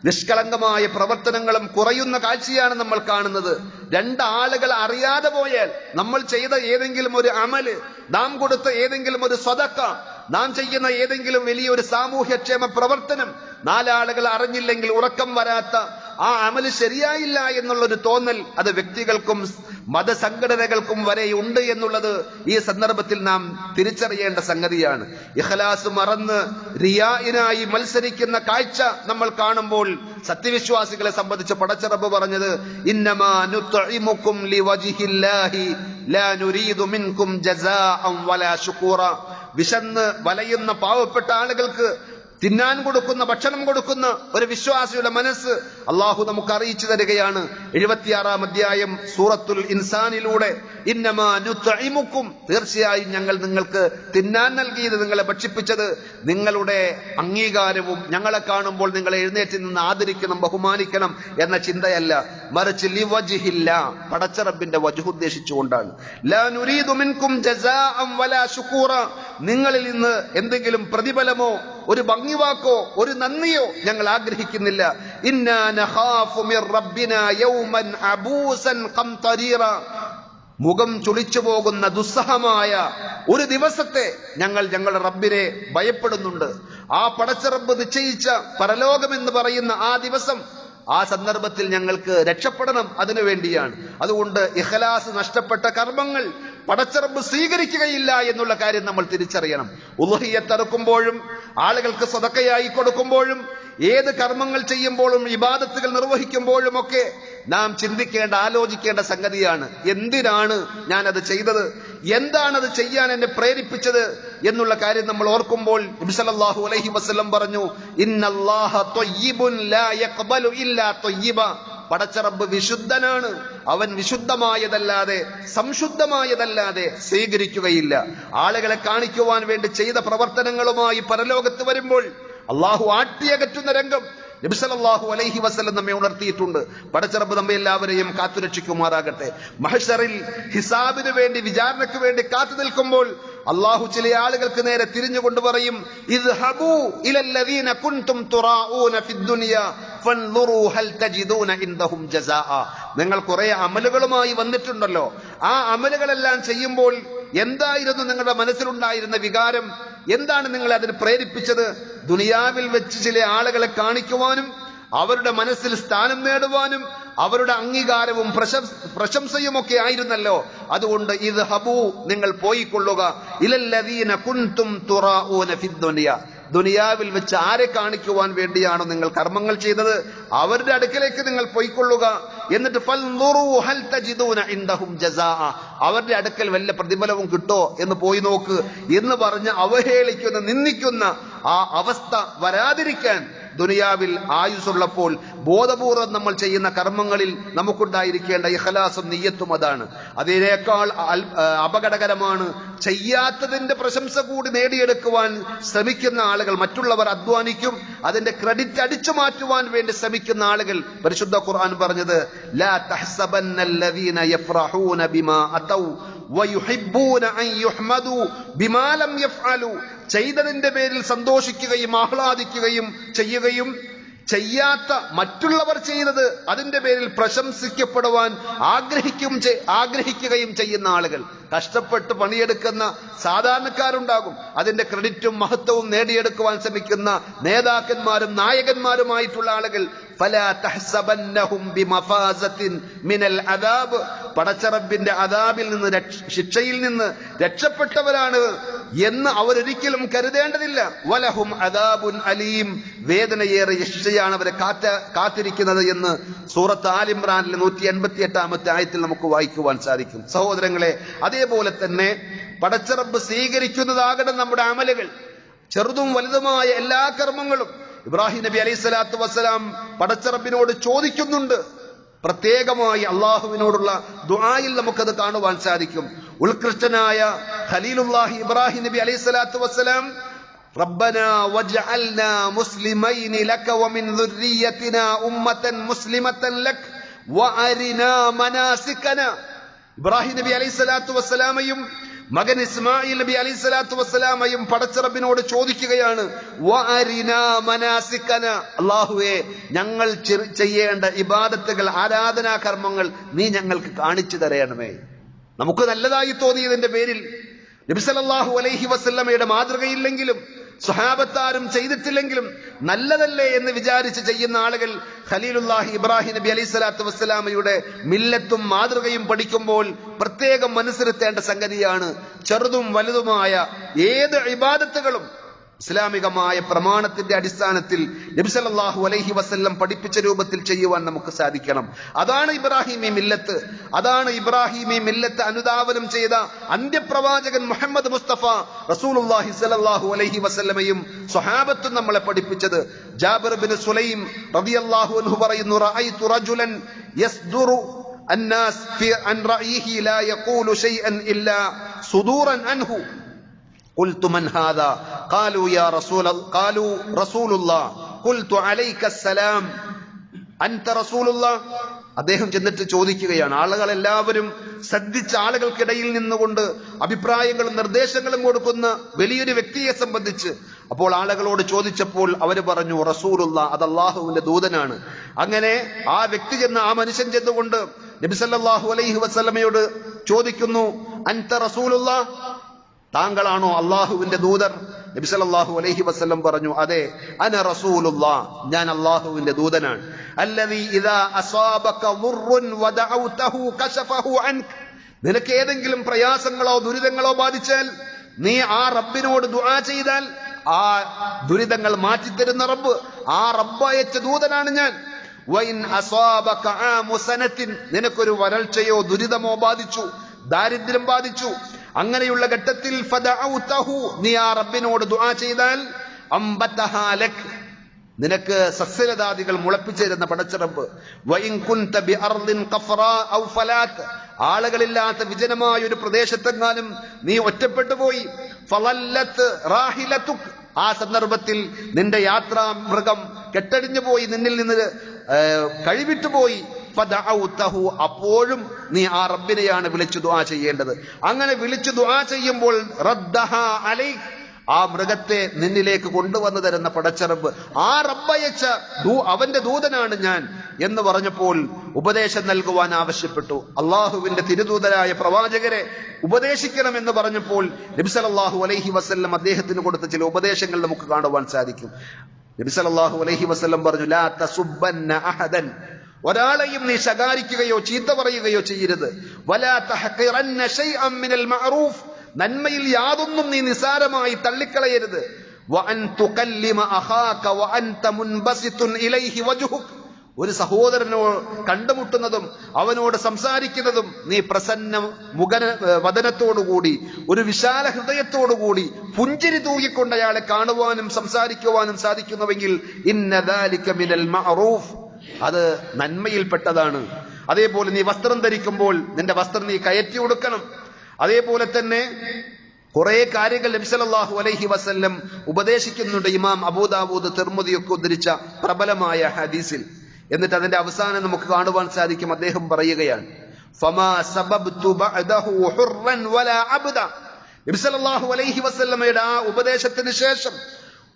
നിഷ്കളങ്കമായ പ്രവർത്തനങ്ങളും കുറയുന്ന കാഴ്ചയാണ് നമ്മൾ കാണുന്നത്. രണ്ടാളുകൾ അറിയാതെ പോയാൽ നമ്മൾ ചെയ്ത ഏതെങ്കിലും ഒരു അമല്, നാം കൊടുത്ത ഏതെങ്കിലും ഒരു സദഖ, നാം ചെയ്യുന്ന ഏതെങ്കിലും വലിയൊരു സാമൂഹ്യക്ഷേമ പ്രവർത്തനം നാലാളുകൾ അറിഞ്ഞില്ലെങ്കിൽ ഉറക്കം വരാത്ത ആ അമല് ശരിയായില്ല എന്നുള്ളൊരു തോന്നൽ അത് വ്യക്തികൾക്കും മതസംഘടനകൾക്കും വരെ ഉണ്ട് എന്നുള്ളത് ഈ സന്ദർഭത്തിൽ നാം തിരിച്ചറിയേണ്ട സംഗതിയാണ്. ഇഖ്ലാസ് മറന്ന് റിയാഇനായി മത്സരിക്കുന്ന കാഴ്ച നമ്മൾ കാണുമ്പോൾ സത്യവിശ്വാസികളെ സംബന്ധിച്ച് പടച്ച റബ്ബ് പറഞ്ഞത്, ഇന്നമാ നുത്ഇമുക്കും ലിവജ്ഹില്ലാഹി ലാ നുരീദു മിൻകും ജസാഅൻ വലാ ശുകൂറ. വിശന്ന് വലയുന്ന പാവപ്പെട്ട ആളുകൾക്ക് തിന്നാൻ കൊടുക്കുന്ന, ഭക്ഷണം കൊടുക്കുന്ന ഒരു വിശ്വാസിയുടെ മനസ്സ് അള്ളാഹു നമുക്ക് അറിയിച്ചു തരികയാണ്. 76-ാം അധ്യായം സൂറത്തുൽ ഇൻസാനിലൂടെ, ഇന്നമാ നുത്ഇമുക്കും, തീർച്ചയായും ഞങ്ങൾ നിങ്ങൾക്ക് തിന്നാൻ നൽകിയത്, നിങ്ങളെ ഭക്ഷിപ്പിച്ചത് നിങ്ങളുടെ അംഗീകാരവും ഞങ്ങളെ കാണുമ്പോൾ നിങ്ങളെ എഴുന്നേറ്റ് നിന്ന് ആദരിക്കണം, ബഹുമാനിക്കണം എന്ന ചിന്തയല്ല, മറിച്ച് ലിവജ്ഹില്ല, പടച്ച റബ്ബിന്റെ വജ്ഹ് ഉദ്ദേശിച്ചുകൊണ്ടാണ്. ലാ നുരീദു മിൻകും ജസാഅൻ വലാ ശുകൂറ, നിങ്ങളിൽ നിന്ന് എന്തെങ്കിലും പ്രതിഫലമോ ഒരു ഭംഗിവാക്കോ ഒരു നന്ദിയോ ഞങ്ങൾ ആഗ്രഹിക്കുന്നില്ല. ഇന്നാ നഖാഫു മിർ റബ്ബിനാ യൗമൻ അബൂസൻ ഖംതരീറ, മുഖം ചുളിച്ചു പോകുന്ന ദുസ്സഹമായ ഒരു ദിവസത്തെ ഞങ്ങളുടെ റബ്ബിനെ ഭയപ്പെടുന്നുണ്ട്. ആ പടച്ച റബ്ബ് നിശ്ചയിച്ച പരലോകമെന്ന് പറയുന്ന ആ ദിവസം, ആ സന്ദർഭത്തിൽ ഞങ്ങൾക്ക് രക്ഷപ്പെടണം, അതിനു വേണ്ടിയാണ്. അതുകൊണ്ട് ഇഖ്ലാസ് നഷ്ടപ്പെട്ട കർമ്മങ്ങൾ പടച്ച റബ്ബ് സ്വീകരിക്കുകയില്ല എന്നുള്ള കാര്യം നമ്മൾ തിരിച്ചറിയണം. ഉളുഹിയ്യത്ത് അറുക്കുമ്പോഴും ആളുകൾക്ക് സദഖയായി കൊടുക്കുമ്പോഴും ഏത് കർമ്മങ്ങൾ ചെയ്യുമ്പോഴും ഇബാദത്തുകൾ നിർവഹിക്കുമ്പോഴും ഒക്കെ നാം ചിന്തിക്കേണ്ട, ആലോചിക്കേണ്ട സംഗതിയാണ്, എന്തിനാണ് ഞാനത് ചെയ്തത്, എന്താണത് ചെയ്യാൻ എന്നെ പ്രേരിപ്പിച്ചത് എന്നുള്ള കാര്യം നമ്മൾ ഓർക്കുമ്പോൾ നബി സല്ലല്ലാഹു അലൈഹി വസല്ലം പറഞ്ഞു, ഇന്നല്ലാഹ ത്വയ്യിബുൻ ലാ യഖ്ബലു ഇല്ലാ ത്വയ്യിബ, പടച്ച റബ്ബ് വിശുദ്ധനാണ്, അവൻ വിശുദ്ധമായതല്ലാതെ സംശുദ്ധമായതല്ലാതെ സ്വീകരിക്കുകയില്ല. ആളുകളെ കാണിക്കുവാൻ വേണ്ടി ചെയ്ത പ്രവർത്തനങ്ങളുമായി പരലോകത്ത് വരുമ്പോൾ അള്ളാഹു ആട്ടിയകറ്റുന്ന രംഗം നബി സല്ലല്ലാഹു അലൈഹി വസല്ലം നമ്മെ ഉണർത്തിയിട്ടുണ്ട്. പടച്ച റബ്ബ് നമ്മെ എല്ലാവരെയും കാത്തുരക്ഷിക്കുമാറാകട്ടെ. മഹ്ശറിൽ ഹിസാബിന് വേണ്ടി, വിചാരണയ്ക്ക് വേണ്ടി കാത്തു നിൽക്കുമ്പോൾ അള്ളാഹു ചില ആളുകൾക്ക് നേരെ തിരിഞ്ഞുകൊണ്ട് പറയും, ഇദ്ഹബൂ ഇലല്ലദീന കുൻതും തുറാഊന ഫിദ്ദുനിയ ഫൻളുറൂ ഹൽ തജിദൂന ഇൻദഹും ജസാഅ. നിങ്ങൾ കുറെ അമലുകളുമായി വന്നിട്ടുണ്ടല്ലോ, ആ അമലുകളെല്ലാം ചെയ്യുമ്പോൾ എന്തായിരുന്നു നിങ്ങളുടെ മനസ്സിലുണ്ടായിരുന്ന വികാരം, എന്താണ് നിങ്ങളെ അതിന് പ്രേരിപ്പിച്ചത്? ദുനിയാവിൽ വെച്ച് ചില ആളുകളെ കാണിക്കുവാനും അവരുടെ മനസ്സിൽ സ്ഥാനം നേടുവാനും അവരുടെ അംഗീകാരവും പ്രശംസയുമൊക്കെ ആയിരുന്നല്ലോ. അതുകൊണ്ട് ഇദ്ഹബൂ, നിങ്ങൾ പോയിക്കൊള്ളുക, ഇലല്ലദീന കുൻതും തുറാഊന ഫിദ്ദുനിയ, ദുനിയാവിൽ വെച്ച് ആരെ കാണിക്കുവാൻ വേണ്ടിയാണോ നിങ്ങൾ കർമ്മങ്ങൾ ചെയ്തത് അവരുടെ അടുക്കലേക്ക് നിങ്ങൾ പോയിക്കൊള്ളുക. എന്നിട്ട് ഫൻളുറൂ ഹൽ തജിദൂന ഇൻദഹും ജസാഅ, അവരുടെ അടുക്കൽ വല്ല പ്രതിഫലവും കിട്ടോ എന്ന് പോയി നോക്ക് എന്ന് പറഞ്ഞ് അവഹേളിക്കുന്ന, നിന്ദിക്കുന്ന ആ അവസ്ഥ വരാതിരിക്കാൻ ദുനിയാവിൽ ആയുസ്സുള്ളപ്പോൾ ബോധപൂർവം നമ്മൾ ചെയ്യുന്ന കർമ്മങ്ങളിൽ നമുക്കുണ്ടായിരിക്കേണ്ട ഇഖ്ലാസും നിയ്യത്തും അതാണ്. അതിനേക്കാൾ അപകടകരമാണ് ചെയ്യാത്തതിന്റെ പ്രശംസ കൂടി നേടിയെടുക്കുവാൻ ശ്രമിക്കുന്ന ആളുകൾ. മറ്റുള്ളവർ അധ്വാനിക്കും, അതിന്റെ ക്രെഡിറ്റ് അടിച്ചു മാറ്റുവാൻ വേണ്ടി ശ്രമിക്കുന്ന ആളുകൾ. പരിശുദ്ധ ഖുർആൻ പറഞ്ഞത്, ലാ തഹ്സബന്നല്ലദീന യഫ്റഹൂന ബിമാ അതൗ വയുഹിബ്ബൂന അൻ യുഹ്മദു ബിമാ ലം യഫ്അലു, ചെയ്തതിന്റെ പേരിൽ സന്തോഷിക്കുകയും ആഹ്ലാദിക്കുകയും ചെയ്യുകയും ചെയ്യാത്ത മറ്റുള്ളവർ ചെയ്തത് അതിന്റെ പേരിൽ പ്രശംസിക്കപ്പെടുവാൻ ആഗ്രഹിക്കുകയും ചെയ്യുന്ന ആളുകൾ, കഷ്ടപ്പെട്ട് പണിയെടുക്കുന്ന സാധാരണക്കാരുണ്ടാകും, അതിന്റെ ക്രെഡിറ്റും മഹത്വവും നേടിയെടുക്കുവാൻ ശ്രമിക്കുന്ന നേതാക്കന്മാരും നായകന്മാരുമായിട്ടുള്ള ആളുകൾ, ഫലാ തഹ്സബന്നഹും ബിമഫാസത്തിൻ മിനൽ അദാബ്, പടച്ചറബിന്റെ അദാബിൽ നിന്ന്, ശിക്ഷയിൽ നിന്ന് രക്ഷപ്പെട്ടവരാണ് എന്ന് അവരൊരിക്കലും കരുതേണ്ടതില്ല. വലഹും അദാബുൻ അലീം, വേദനയേറിയ ശിക്ഷയാണ് അവരെ കാത്തിരിക്കുന്നത് എന്ന് സൂറത്ത് ആൽ ഇംറാനിലെ 188-ാമത്തെ ആയത്തിൽ നമുക്ക് വായിക്കുവാൻ സാധിക്കും. സഹോദരങ്ങളെ, അതേപോലെ തന്നെ പടച്ചറബ് സ്വീകരിക്കുന്നതാകണം നമ്മുടെ അമലുകൾ, ചെറുതും വലുതുമായ എല്ലാ കർമ്മങ്ങളും. ഇബ്രാഹിം നബി അലൈഹി സ്വലാത്തു വസ്സലാം പടച്ചറബിനോട് ചോദിക്കുന്നുണ്ട്. പ്രത്യേകമായി അള്ളാഹുവിനോടുള്ള ദുആയിൽ നമുക്കത് കാണുവാൻ സാധിക്കും. ഉത്കൃഷ്ടനായ ഖലീലുല്ലാഹി ഇബ്രാഹിം നബി അലൈഹി സ്വലാത്തു വസ്സലാം, റബ്ബനാ വജ്അൽനാ മുസ്ലിമൈനി ലക വമിൻ ദുർരിയ്യതിനാ ഉമ്മതൻ മുസ്ലിമതൻ ലക വഅരിനാ മനാസികനാ. ഇബ്രാഹിം നബി അലൈഹി സ്വലാത്തു വസ്സലാമയും മകൻ ഇസ്മായിൽ നബി അലൈഹി സ്വലാത്തു വസ്സലാമയും പടച്ചറബിനോട് ചോദിക്കുകയാണ്, വഅരിനാ മനാസികന, അല്ലാഹുവേ ഞങ്ങൾ ചെയ്യേണ്ട ഇബാദത്തുകൾ, ആരാധനാ കർമ്മങ്ങൾ നീ ഞങ്ങൾക്ക് കാണിച്ചു തരയണമേ. നമുക്ക് നല്ലതായി തോന്നിയതിന്റെ പേരിൽ നബി സല്ലല്ലാഹു അലൈഹി വസല്ലമയുടെ മാതൃകയില്ലെങ്കിലും സ്വഹാബത്താരും ചെയ്തിട്ടില്ലെങ്കിലും നല്ലതല്ലേ എന്ന് വിചാരിച്ച് ചെയ്യുന്ന ആളുകൾ ഖലീലുല്ലാഹി ഇബ്രാഹിം നബി അലൈഹി സ്വലാത്തു വസ്സലാമയുടെ മില്ലത്തും മാതൃകയും പഠിക്കുമ്പോൾ പ്രത്യേകം മനസ്സിരുത്തേണ്ട സംഗതിയാണ്, ചെറുതും വലുതുമായ ഏത് ഇബാദത്തുകളും ഇസ്ലാമികമായ പ്രമാണത്തിന്റെ അടിസ്ഥാനത്തിൽ നബി സല്ലല്ലാഹു അലൈഹി വസല്ലം പഠിപ്പിച്ച രൂപത്തിൽ ചെയ്യുവാൻ നമുക്ക് സാധിക്കണം. അതാണ് ഇബ്രാഹിമി മില്ലത്ത്. അതാണ് ഇബ്രാഹിമി മില്ലത്ത് അനുധാവനം ചെയ്ത അന്ത്യപ്രവാചകൻ മുഹമ്മദ് മുസ്തഫ റസൂലുള്ളാഹി സ്വല്ലല്ലാഹു അലൈഹി വസല്ലമയും സ്വഹാബത്തും നമ്മളെ പഠിപ്പിച്ചത്. ജാബിർ ബിൻ സുലൈം റളിയല്ലാഹു അൻഹു പറയുന്നു, റഅയ്തു റജുലൻ യസ്ദുറു الناس في عن رأيه لا يقول شيئا إلا صدورا عنه. قلت من هذا؟ قالوا يا رسول الله. قلت عليك السلام أنت رسول الله. അദ്ദേഹം ചെന്നിട്ട് ചോദിക്കുകയാണ്, ആളുകളെല്ലാവരും ശ്രദ്ധിച്ച ആളുകൾക്കിടയിൽ നിന്നുകൊണ്ട് അഭിപ്രായങ്ങളും നിർദ്ദേശങ്ങളും കൊടുക്കുന്ന വലിയൊരു വ്യക്തിയെ സംബന്ധിച്ച്. അപ്പോൾ ആളുകളോട് ചോദിച്ചപ്പോൾ അവര് പറഞ്ഞു, റസൂലുള്ള, അത് അള്ളാഹുവിന്റെ ദൂതനാണ്. അങ്ങനെ ആ വ്യക്തി ചെന്ന്, ആ മനുഷ്യൻ ചെന്നുകൊണ്ട് നബി സല്ലല്ലാഹു അലൈഹി വസല്ലമയോട് ചോദിക്കുന്നു, അൻത റസൂലുള്ള, താങ്കളാണോ അള്ളാഹുവിന്റെ ദൂതർ? നബി സല്ലല്ലാഹു അലൈഹി വസല്ലം പറഞ്ഞു, അതെ, അന റസൂലുള്ളാഹ്, ഞാൻ അള്ളാഹുവിന്റെ ദൂതനാണ്. അല്ലദീ ഇദാ അസാബക ദുർറുൻ വദഅവതഹു കശഫഹു അൻക, നിനക്ക് ഏതെങ്കിലും പ്രയാസങ്ങളോ ദുരിതങ്ങളോ ബാധിച്ചാൽ നീ ആ റബ്ബിനോട് ദുആ ചെയ്താൽ ആ ദുരിതങ്ങൾ മാറ്റിത്തരുന്ന റബ്ബ്, ആ റബ്ബ് അയച്ച ദൂതനാണ് ഞാൻ. വഇൻ അസാബക ആമു സനത്തിൻ, നിനക്കൊരു വരൾച്ചയോ ദുരിതമോ ബാധിച്ചു, ദാരിദ്ര്യം ബാധിച്ചു, അങ്ങനെയുള്ള ഘട്ടത്തിൽ ഫദഅഉതഹു, നീ ആ റബ്ബിനോട് ദുആ ചെയ്താൽ അംബതഹാ ലക്, നിനക്ക് സസ്യലതാദികൾ മുളപ്പിച്ചിരുന്ന പടച്ചറബ്. വഇൻ കുൻത ബിഅർദിൻ ഖഫറാ ഔ ഫലാത്ത്, ആളുകളില്ലാത്ത വിജനമായ ഒരു പ്രദേശത്തെങ്ങാനും നീ ഒറ്റപ്പെട്ടു പോയി, ഫളല്ലത്ത് റാഹിലതുക്, ആ സന്ദർഭത്തിൽ നിന്റെ യാത്രാ മൃഗം കെട്ടടിഞ്ഞു പോയി, നിന്നിൽ നിന്ന് കഴിവിട്ടുപോയി, ഫദഅഉതഹു, അപ്പോഴും നീ ആ റബ്ബിനെയാണ് വിളിച്ചു ദുആ ചെയ്യേണ്ടത്. അങ്ങനെ വിളിച്ചു ദുആ ചെയ്യുമ്പോൾ റദ്ദഹാ അലൈക്, ആ മൃഗത്തെ നിന്നിലേക്ക് കൊണ്ടുവന്നു തരുന്ന പടച്ചറബ്, ആ റബ്ബയച്ച അവന്റെ ദൂതനാണ് ഞാൻ എന്ന് പറഞ്ഞപ്പോൾ ഉപദേശം നൽകുവാൻ ആവശ്യപ്പെട്ടു. അള്ളാഹുവിന്റെ തിരുദൂതരായ പ്രവാചകരെ ഉപദേശിക്കണം എന്ന് പറഞ്ഞപ്പോൾ നബി സല്ലല്ലാഹു അലൈഹി വസല്ലം അദ്ദേഹത്തിന് കൊടുത്ത ചില ഉപദേശങ്ങൾ നമുക്ക് കാണുവാൻ സാധിക്കും. നബി സല്ലല്ലാഹു അലൈഹി വസല്ലം പറഞ്ഞു, ലാ തസുബ്ബന്ന അഹദൻ, ഒരാളെയും നീ ശകാരിക്കുകയോ ചീത്ത പറയുകയോ ചെയ്യരുത്. വലാ തഹഖിറന്ന ശൈഅൻ മിനൽ മഅറൂഫ്, നന്മയിൽ യാതൊന്നും നീ നിസാരമായി തള്ളിക്കളയരുത്. വഅൻ തുകല്ലിമ അഖാക വഅൻത മുൻബസിതുൻ ഇലൈഹി വജ്ഹുക, ഒരു സഹോദരനോട് കണ്ടുമുട്ടുന്നതും അവനോട് സംസാരിക്കുന്നതും നീ പ്രസന്ന വദനത്തോടുകൂടി, ഒരു വിശാല ഹൃദയത്തോടുകൂടി, പുഞ്ചിരി തൂകിക്കൊണ്ട് അയാളെ കാണുവാനും സംസാരിക്കുവാനും സാധിക്കുന്നുവെങ്കിൽ ഇന്ന ദാലിക മിനൽ മഅറൂഫ്, അത് നന്മയിൽപ്പെട്ടതാണ്. അതേപോലെ നീ വസ്ത്രം ധരിക്കുമ്പോൾ നിന്റെ വസ്ത്രം നീ കയറ്റി കൊടുക്കണം. അതേപോലെ തന്നെ കുറെ കാര്യങ്ങൾ നബി സല്ലല്ലാഹു അലൈഹി വസല്ലം ഉപദേശിക്കുന്നുണ്ട്. ഇമാം അബൂദാവൂദ്, തിർമിദിയൊക്കെ ഉദ്ധരിച്ച പ്രബലമായ ഹദീസിൽ. എന്നിട്ട് അതിന്റെ അവസാനം നമുക്ക് കാണുവാൻ സാധിക്കും, അദ്ദേഹം പറയുകയാണ്, ഫമാ സബബ്തു ബഅദഹു ഹുർറൻ വലാ അബ്ദ, നബി സല്ലല്ലാഹു അലൈഹി വസല്ലമയുടെ ആ ഉപദേശത്തിന് ശേഷം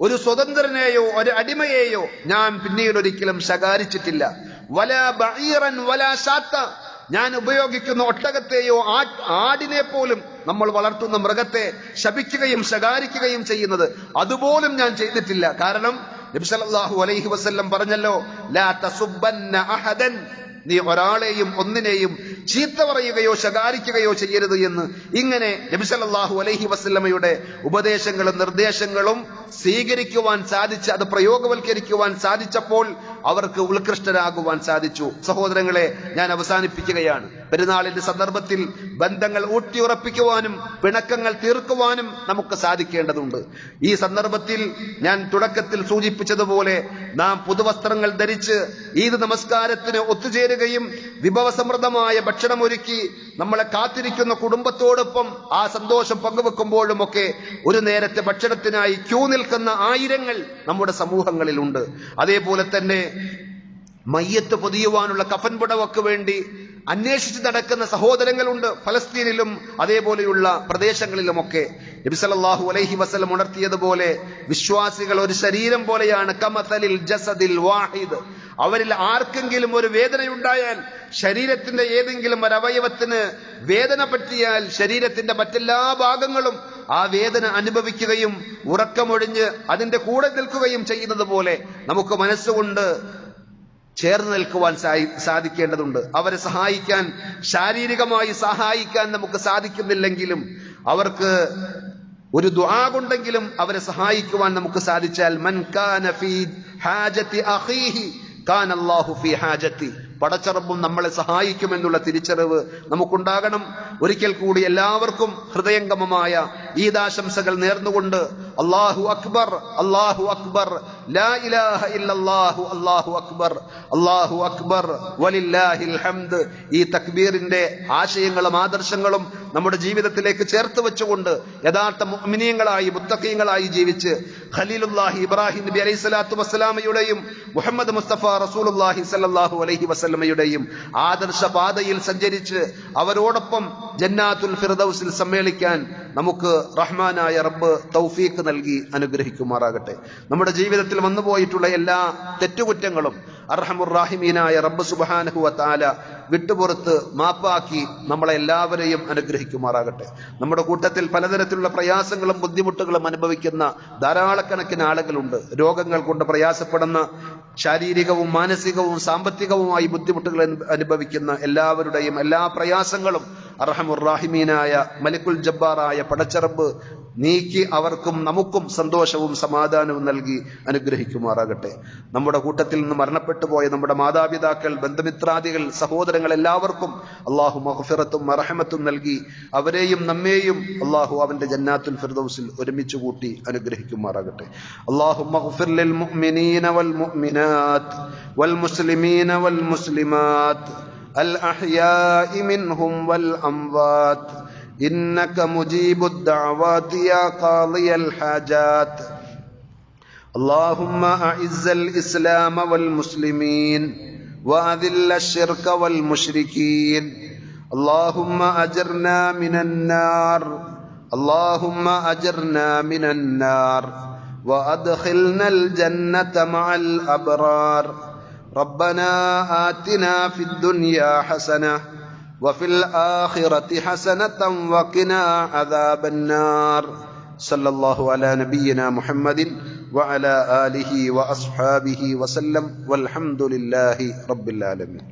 ഒരു സ്വതന്ത്രനെയോ ഒരു അടിമയെയോ ഞാൻ പിന്നീട് ഒരിക്കലും ശകാരിച്ചിട്ടില്ല. വലാ ബഈറൻ വലാ ശാത്ത, ഞാൻ ഉപയോഗിക്കുന്ന ഒട്ടകത്തെയോ ആടിനെ പോലും, നമ്മൾ വളർത്തുന്ന മൃഗത്തെ ശപിക്കുകയും ശകാരിക്കുകയും ചെയ്യുന്നത് അതുപോലും ഞാൻ ചെയ്തിട്ടില്ല. കാരണം നബി സല്ലല്ലാഹു അലൈഹി വസല്ലം പറഞ്ഞല്ലോ, ലാ തസുബ്ബന്ന അഹദൻ, നീ ഒരാളെയും ഒന്നിനെയും ചീത്ത പറയുകയോ ശകാരിക്കുകയോ ചെയ്യരുത് എന്ന്. ഇങ്ങനെ നബി സല്ലല്ലാഹു അലൈഹി വസല്ലമയുടെ ഉപദേശങ്ങളും നിർദ്ദേശങ്ങളും സ്വീകരിക്കുവാൻ സാധിച്ച് അത് പ്രയോഗവൽക്കരിക്കുവാൻ സാധിച്ചപ്പോൾ അവർക്ക് ഉത്കൃഷ്ടരാകുവാൻ സാധിച്ചു. സഹോദരങ്ങളെ, ഞാൻ അവസാനിപ്പിക്കുകയാണ്. പെരുന്നാളിന്റെ സന്ദർഭത്തിൽ ബന്ധങ്ങൾ ഊട്ടിയുറപ്പിക്കുവാനും പിണക്കങ്ങൾ തീർക്കുവാനും നമുക്ക് സാധിക്കേണ്ടതുണ്ട്. ഈ സന്ദർഭത്തിൽ ഞാൻ തുടക്കത്തിൽ സൂചിപ്പിച്ചതുപോലെ നാം പുതുവസ്ത്രങ്ങൾ ധരിച്ച് ഈദ് നമസ്കാരത്തിന് ഒത്തുചേരുകയും വിഭവസമൃദ്ധമായ ഭക്ഷണമൊരുക്കി നമ്മളെ കാത്തിരിക്കുന്ന കുടുംബത്തോടൊപ്പം ആ സന്തോഷം പങ്കുവെക്കുമ്പോഴുമൊക്കെ ഒരു നേരത്തെ ഭക്ഷണത്തിനായി ക്യൂ നിൽക്കുന്ന ആയിരങ്ങൾ നമ്മുടെ സമൂഹങ്ങളിലുണ്ട്. അതേപോലെ തന്നെ മയ്യത്ത് പൊതിയുവാനുള്ള കഫൻ പുടവക്ക് വേണ്ടി അന്വേഷിച്ച് നടക്കുന്ന സഹോദരങ്ങളുണ്ട് ഫലസ്തീനിലും അതേപോലെയുള്ള പ്രദേശങ്ങളിലുമൊക്കെ. നബി സല്ലല്ലാഹു അലൈഹി വസല്ലം ഉണർത്തിയതുപോലെ വിശ്വാസികൾ ഒരു ശരീരം പോലെയാണ്, കമതലിൽ ജസദിൽ വാഹിദ്. അവരിൽ ആർക്കെങ്കിലും ഒരു വേദനയുണ്ടായാൽ, ശരീരത്തിന്റെ ഏതെങ്കിലും ഒരു അവയവത്തിന് വേദന പറ്റിയാൽ ശരീരത്തിന്റെ മറ്റെല്ലാ ഭാഗങ്ങളും ആ വേദന അനുഭവിക്കുകയും ഉറക്കമൊഴിഞ്ഞ് അതിന്റെ കൂടെ നിൽക്കുകയും ചെയ്യുന്നത് പോലെ നമുക്ക് മനസ്സുകൊണ്ട് ചേർന്ന് നിൽക്കുവാൻ സാധിക്കേണ്ടതുണ്ട്. അവരെ സഹായിക്കാൻ, ശാരീരികമായി സഹായിക്കാൻ നമുക്ക് സാധിക്കുന്നില്ലെങ്കിലും അവർക്ക് ഒരു ദുആ കൊണ്ടെങ്കിലും അവരെ സഹായിക്കുവാൻ നമുക്ക് സാധിച്ചാൽ, മൻ കാന ഫീ ഹാജതി അഖീഹി കാന അല്ലാഹു ഫീ ഹാജതി, പടച്ചറബും നമ്മളെ സഹായിക്കുമെന്നുള്ള തിരിച്ചറിവ് നമുക്കുണ്ടാകണം. ഒരിക്കൽ കൂടി എല്ലാവർക്കും ഹൃദയംഗമമായ ഈദാശംസകൾ നേർന്നുകൊണ്ട് അല്ലാഹു അക്ബർ, അല്ലാഹു അക്ബർ, ലാ ഇലാഹ ഇല്ലല്ലാഹു, അല്ലാഹു അക്ബർ, അല്ലാഹു അക്ബർ വലില്ലാഹിൽ ഹംദ്, ഈ തക്ബീറിന്റെ ആശയങ്ങളും ആദർശങ്ങളും നമ്മുടെ ജീവിതത്തിലേക്ക് ചേർത്ത് വെച്ചുകൊണ്ട് യഥാർത്ഥ മുഅ്മിനീങ്ങളായി മുത്തഖീങ്ങളായി ജീവിച്ച് ഖലീലുല്ലാഹി ഇബ്രാഹിം നബി അലൈഹി സ്വലാത്തു വസ്സലാമയുടെയും മുഹമ്മദ് മുസ്തഫ റസൂലുള്ളാഹി സ്വല്ലല്ലാഹു അലൈഹി വസല്ലമയുടെയും ആദർശ പാതയിൽ സഞ്ചരിച്ച് അവരോടൊപ്പം ജന്നാത്തുൽ ഫിർദൗസിൽ സമ്മേളിക്കാൻ നമുക്ക് റഹ്മാനായ റബ്ബ് തൗഫീഖ് നൽകി അനുഗ്രഹിക്കുമാറാകട്ടെ. നമ്മുടെ ജീവിതത്തിൽ വന്നുപോയിട്ടുള്ള എല്ലാ തെറ്റുകുറ്റങ്ങളും അർഹമുർ റഹീമീനായ റബ്ബ് സുബ്ഹാനഹു വ തആല വിട്ടുപുറത്ത് മാപ്പാക്കി നമ്മളെ എല്ലാവരെയും അനുഗ്രഹിക്കുമാറാകട്ടെ. നമ്മുടെ കൂട്ടത്തിൽ പലതരത്തിലുള്ള പ്രയാസങ്ങളും ബുദ്ധിമുട്ടുകളും അനുഭവിക്കുന്ന ധാരാളക്കണക്കിന് ആളുകളുണ്ട്. രോഗങ്ങൾ കൊണ്ട് പ്രയാസപ്പെടുന്ന, ശാരീരികവും മാനസികവും സാമ്പത്തികവുമായി ബുദ്ധിമുട്ടുകൾ അനുഭവിക്കുന്ന എല്ലാവരുടെയും എല്ലാ പ്രയാസങ്ങളും അർഹമുർ റഹീമീനായ മലിക്കുൽ ജബ്ബാറായ പടച്ചറബ് നീക്കി അവർക്കും നമുക്കും സന്തോഷവും സമാധാനവും നൽകി അനുഗ്രഹിക്കുമാറാകട്ടെ. നമ്മുടെ കൂട്ടത്തിൽ നിന്ന് മരണപ്പെട്ടു പോയ നമ്മുടെ മാതാപിതാക്കൾ, ബന്ധുമിത്രാദികൾ, സഹോദരങ്ങൾ എല്ലാവർക്കും അള്ളാഹു മഗ്ഫിറത്തും മർഹമത്തും നൽകി അവരെയും നമ്മെയും അള്ളാഹു അവന്റെ ജന്നാത്തുൽ ഫിർദൗസിൽ ഒരുമിച്ച് കൂട്ടി അനുഗ്രഹിക്കുമാറാകട്ടെ. അല്ലാഹുമ്മ ഗ്ഫിർ ലിൽ മുഅ്മിനീന വൽ മുഅ്മിനാത്ത് വൽ മുസ്ലിമീന വൽ മുസ്ലിമാത്ത് അൽ അഹ്യാഇ മിൻഹും വൽ അംവാത് إنك مجيب الدعوات يا قاضي الحاجات. اللهم أعز الإسلام والمسلمين وأذل الشرك والمشركين. اللهم أجرنا من النار، اللهم أجرنا من النار وأدخلنا الجنة مع الأبرار. ربنا آتنا في الدنيا حسنة وفي الآخرة حسنة وقنا عذاب النار. صلى الله على نبينا محمد وعلى آله وأصحابه وسلم والحمد لله رب العالمين.